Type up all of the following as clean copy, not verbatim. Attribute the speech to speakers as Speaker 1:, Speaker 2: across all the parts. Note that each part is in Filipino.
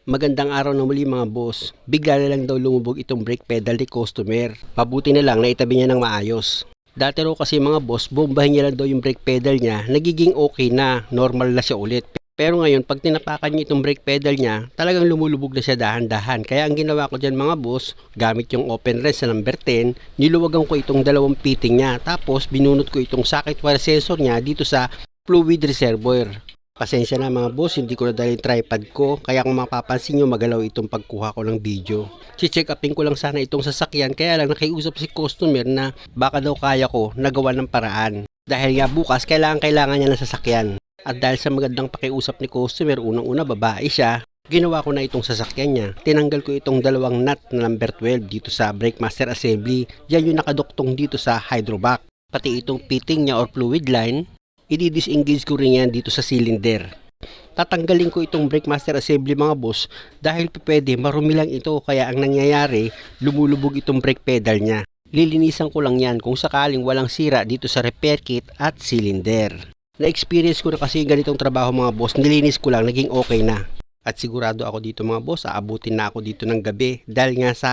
Speaker 1: Magandang araw na muli mga boss. Bigla na lang daw lumubog itong brake pedal ni customer. Mabuti na lang na itabi niya ng maayos. Dati raw kasi mga boss, bombahin niya lang daw yung brake pedal niya, nagiging okay na, normal na siya ulit. Pero ngayon, pag tinapakan niya itong brake pedal niya, talagang lumulubog na siya dahan-dahan. Kaya ang ginawa ko dyan mga boss, gamit yung open wrench sa number 10, niluwagan ko itong dalawang fitting niya. Tapos binunot ko itong socket wire sensor niya dito sa fluid reservoir. Pasensya na mga boss, hindi ko na dahil tripod ko, kaya kung mapapansin nyo magalaw itong pagkuha ko ng video. Check upin ko lang sana itong sasakyan, kaya lang nakiusap si customer na baka daw kaya ko nagawa ng paraan. Dahil nga bukas kailangan niya ng sasakyan. At dahil sa magandang pakiusap ni customer, unang-una babae siya, ginawa ko na itong sasakyan niya. Tinanggal ko itong dalawang nut na number 12 dito sa brake master assembly. Yan yung nakadoktong dito sa hydrovac. Pati itong fitting niya or fluid line, i-disengage ko rin yan dito sa cylinder. Tatanggalin ko itong brake master assembly mga boss dahil pwede marumi lang ito, kaya ang nangyayari lumulubog itong brake pedal niya. Lilinisan ko lang yan kung sakaling walang sira dito sa repair kit at cylinder. Na-experience ko na kasi ganitong trabaho mga boss, nilinis ko lang, naging okay na. At sigurado ako dito mga boss, aabutin na ako dito ng gabi dahil nga sa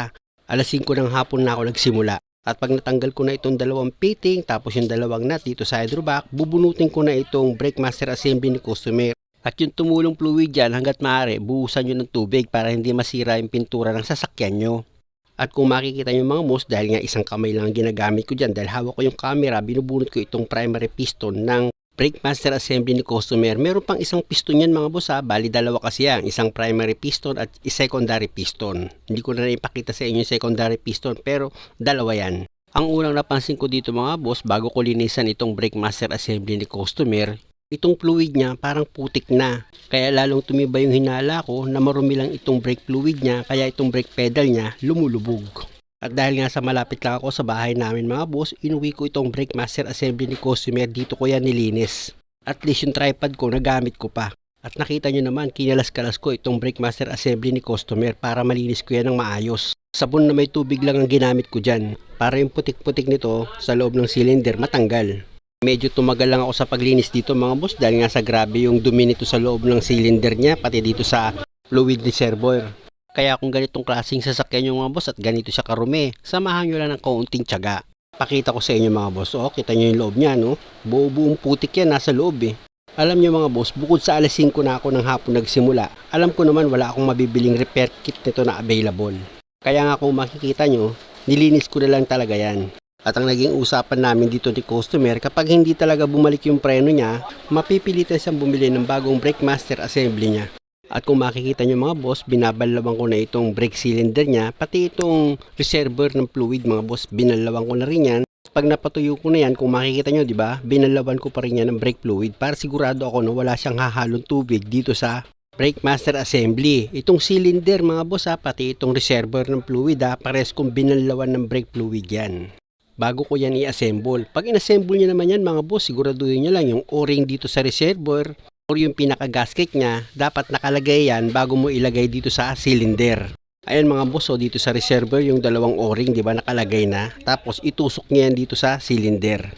Speaker 1: alas 5 ng hapon na ako nagsimula. At pag natanggal ko na itong dalawang fitting, tapos yung dalawang nut dito sa hydrovac, bubunutin ko na itong brake master assembly ni customer. At yung tumulong fluid dyan, hanggat maaari, buhusan nyo ng tubig para hindi masira yung pintura ng sasakyan nyo. At kung makikita nyo mga boss, dahil nga isang kamay lang ginagamit ko dyan, dahil hawak ko yung camera, binubunot ko itong primary piston ng brake master assembly ni customer. Meron pang isang piston yan mga boss ha, bali dalawa kasi yan, isang primary piston at secondary piston. Hindi ko na ipakita sa inyo yung secondary piston, pero dalawa yan. Ang unang napansin ko dito mga boss, bago ko linisan itong brake master assembly ni customer, itong fluid niya parang putik na. Kaya lalong tumibay yung hinala ko na marumi lang itong brake fluid niya, kaya itong brake pedal niya lumulubog. At dahil nga sa malapit lang ako sa bahay namin mga boss, inuwi ko itong brake master assembly ni customer, dito ko yan nilinis. At least yung tripod ko nagamit ko pa. At nakita nyo naman, kinalas-kalas ko itong brake master assembly ni customer para malinis ko yan ng maayos. Sabon na may tubig lang ang ginamit ko dyan, para yung putik-putik nito sa loob ng cylinder matanggal. Medyo tumagal lang ako sa paglinis dito mga boss dahil nga sa grabe yung dumi nito sa loob ng cylinder niya, pati dito sa fluid reservoir. Kaya kung ganitong klaseng sasakyan yung mga boss at ganito siya karumi, samahan nyo lang ng kaunting tiyaga. Pakita ko sa inyo mga boss, kita nyo yung loob niya no? Buo-buong putik yan nasa loob eh. Alam nyo mga boss, bukod sa alas 5 na ako ng hapon nagsimula, alam ko naman wala akong mabibiling repair kit nito na available. Kaya nga kung makikita nyo, nilinis ko na lang talaga yan. At ang naging usapan namin dito ni customer, kapag hindi talaga bumalik yung preno niya, mapipilitan siyang bumili ng bagong brake master assembly niya. At kung makikita nyo mga boss, binabalawan ko na itong brake cylinder niya, pati itong reservoir ng fluid mga boss, binalawan ko na rin yan. Pag napatuyo ko na yan, kung makikita nyo, di ba, binalawan ko pa rin yan ng brake fluid para sigurado ako na wala siyang hahalong tubig dito sa brake master assembly. Itong cylinder mga boss pati itong reservoir ng fluid pares kong binalawan ng brake fluid yan. Bago ko yan i-assemble. Pag in-assemble nyo naman yan mga boss, siguraduhin nyo lang yung o-ring dito sa reservoir or yung pinaka-gasket niya, dapat nakalagay yan bago mo ilagay dito sa cylinder. Ayan mga boss, dito sa reservoir yung dalawang o-ring, di ba, nakalagay na. Tapos itusok niya yan dito sa cylinder.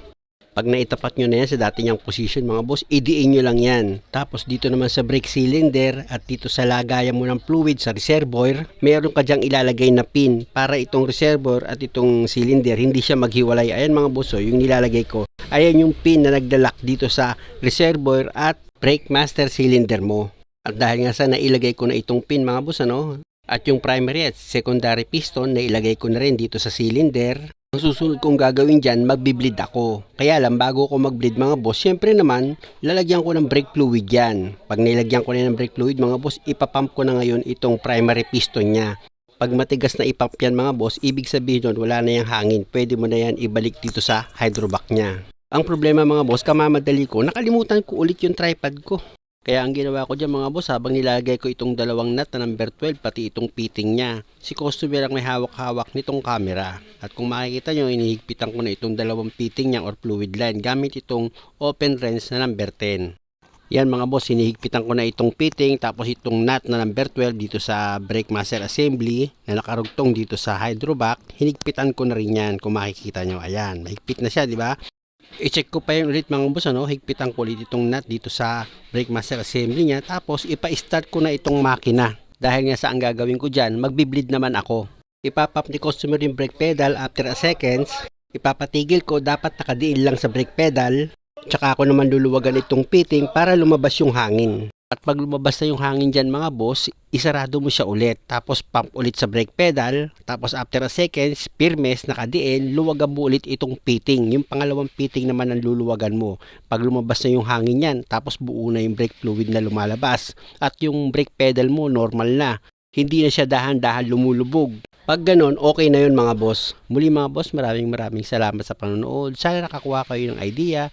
Speaker 1: Pag naitapat nyo na yan sa dati niyang position mga boss, idiin nyo lang yan. Tapos dito naman sa brake cylinder at dito sa lagayan mo ng fluid sa reservoir, meron ka dyang ilalagay na pin para itong reservoir at itong cylinder hindi siya maghiwalay. Ayan mga boss, yung nilalagay ko. Ayan yung pin na nagdalak dito sa reservoir at brake master cylinder mo. At dahil nga sa nailagay ko na itong pin mga boss at yung primary at secondary piston nailagay ko na rin dito sa cylinder, ang susunod kong gagawin dyan, magbi-bleed ako. Kaya lang bago ako mag-bleed mga boss, syempre naman lalagyan ko ng brake fluid yan. Pag nilagyan ko na ng brake fluid mga boss, ipapump ko na ngayon itong primary piston nya. Pag matigas na ipump yan mga boss, ibig sabihin nun wala na yung hangin, pwede mo na yan ibalik dito sa hydrovac nya. Ang problema mga boss, kamamadali ko, nakalimutan ko ulit yung tripod ko. Kaya ang ginawa ko dyan mga boss, habang nilagay ko itong dalawang nut na number 12, pati itong fitting niya, si customer ang may hawak-hawak nitong camera. At kung makikita nyo, inihigpitan ko na itong dalawang fitting niya or fluid line gamit itong open wrench na number 10. Yan mga boss, hinihigpitan ko na itong fitting, tapos itong nut na number 12 dito sa brake master assembly na nakarugtong dito sa hydrovac, hinigpitan ko na rin yan. Kung makikita nyo, ayan, mahigpit na siya, di ba? I-check ko pa yun ulit mga boss, higpitan ko ulit itong nut dito sa brake master assembly niya, tapos ipa-start ko na itong makina. Dahil nga sa ang gagawin ko dyan, magbi-bleed naman ako. Ipapap ni customer yung brake pedal after a seconds. Ipapatigil ko, dapat nakadiin lang sa brake pedal. Tsaka ako naman luluwagan itong fitting para lumabas yung hangin. At pag lumabas na yung hangin dyan mga boss, isarado mo siya ulit. Tapos pump ulit sa brake pedal. Tapos after a seconds, pirmes, nakadiin, luwagan mo ulit itong fitting. Yung pangalawang fitting naman ang luluwagan mo. Pag lumabas na yung hangin yan, tapos buo na yung brake fluid na lumalabas. At yung brake pedal mo normal na. Hindi na siya dahan-dahan lumulubog. Pag ganon, okay na yun mga boss. Muli mga boss, maraming salamat sa panonood. Sana nakakuha kayo ng idea.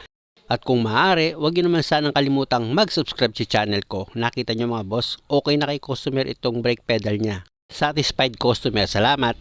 Speaker 1: At kung maaari, huwag nyo naman sanang kalimutang mag-subscribe sa channel ko. Nakita nyo mga boss, okay na kay customer itong brake pedal niya. Satisfied customer, salamat!